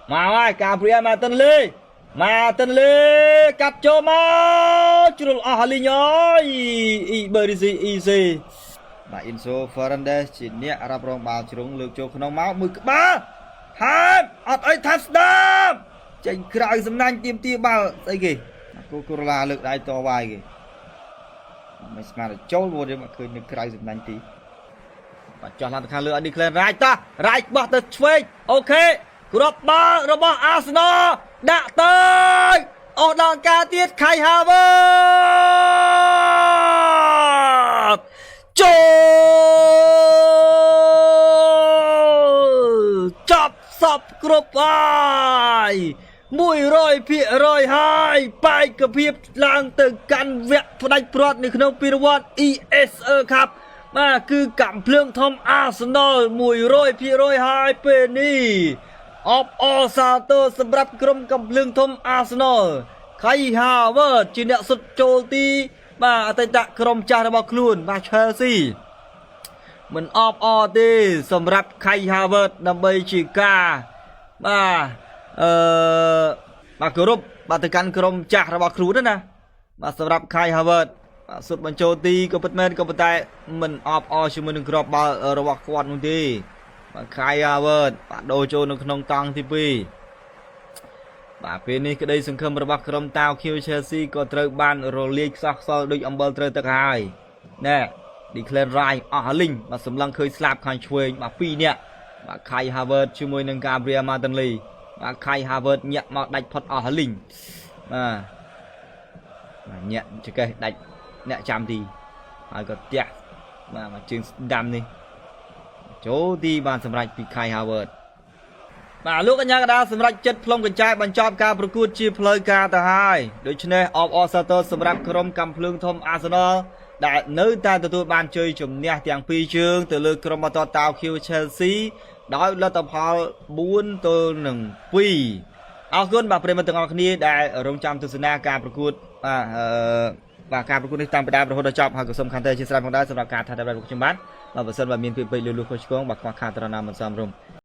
mà ai cà bria mà tên lê cặp cho máu chú lục à li nhói y bơi đi gì bà Enzo Fernandez chỉ nhẹ ra rong bao chúng lược cho không máu 13 hai ọt ấy thật đam chạy cài dâm nanh tiêm tiêm bao đây kì cô là lược đại to bài kì mày mà trâu vô để mà khơi được cài dâm nanh tí và cho làm khang lựa đi lên right bắt the swing ok robot Arsenal đã tới ở đòn ca tiết Kai Havertz chop sập group ai mùi rồi hai bài cập hiệp lang từ căn vẹn đánh protในក្នុងពីរវត្ត ESL ครับมาคือกับเพลิงทอมอาร์เซนอล100%ហើយពេលនេះអបអសាទរសម្រាប់ក្រុមកំភ្លើងធំអាร์เซนอล Kai Havertz ជាអ្នកសុទ្ធចូលទីបាទអតីតក្រុមចាស់របស់ខ្លួនបាទ Chelsea មិនអបអទេសម្រាប់ Kai Havertz ដើម្បីជាការបាទគោរពបាទទៅកាន់ក្រុមចាស់របស់ខ្លួនណាបាទសម្រាប់ Kai Havertz សុទ្ធបញ្ចូលទីក៏ពិតមែនក៏ប៉ុន្តែមិនអបអជាមួយនឹងក្របបាល់របស់គាត់នោះទេបាទ Kai Havertz បាទដូរចូលនៅក្នុងតង់ទី2បាទពេលនេះក្តីសង្ឃឹមរបស់ក្រុមតាវ Q Chelsea ក៏ត្រូវបានរលាយខ្សោះខ្សោយដូចអំបិលត្រូវទឹកហើយណែ Declan Rice អស់លីងបាទសម្លឹងឃើញស្លាប់ខាងឆ្វេងបាទ2នាក់បាទ Kai Havertz ជាមួយនឹង Gabriel Martinelli បាទ Kai Havertz ញាក់មកដាច់ផុតអស់លីងបាទញាក់ចកេះដាច់អ្នកចាំទីហើយក៏ផ្ទះបាទជើងដាំនេះចូលទីបានសម្រេចពី Kai Havertz បាទលោកកញ្ញាកដាសម្រាប់ចិត្តផ្លុំកញ្ចែបញ្ចប់ការប្រកួតជាផ្លូវការទៅហើយដូច្នេះអបអរសាទរសម្រាប់ក្រុមកំភ្លើងធំ Arsenal ដែលនៅតែទទួលបានជ័យជំនះទាំងពីរជើងទៅលើក្រុមបន្តតាវ Q Chelsea ដោយលទ្ធផល4-2អរគុណបាទប្រិយមិត្តទាំងអស់គ្នាដែលរងចាំទស្សនាការប្រកួតបាទការប្រកួតនេះតាមពីដើមរហូតដល់ចប់ហើយក៏សូមខន្តីអធិស្ឋានផងដែរសម្រាប់ការថែរក្សារបស់ខ្ញុំបាទបើសិនបើមានពីពេកលឺលុះខុសឆ្គងបាទខ្វះខាតត្រណាមមិនសមរម្យ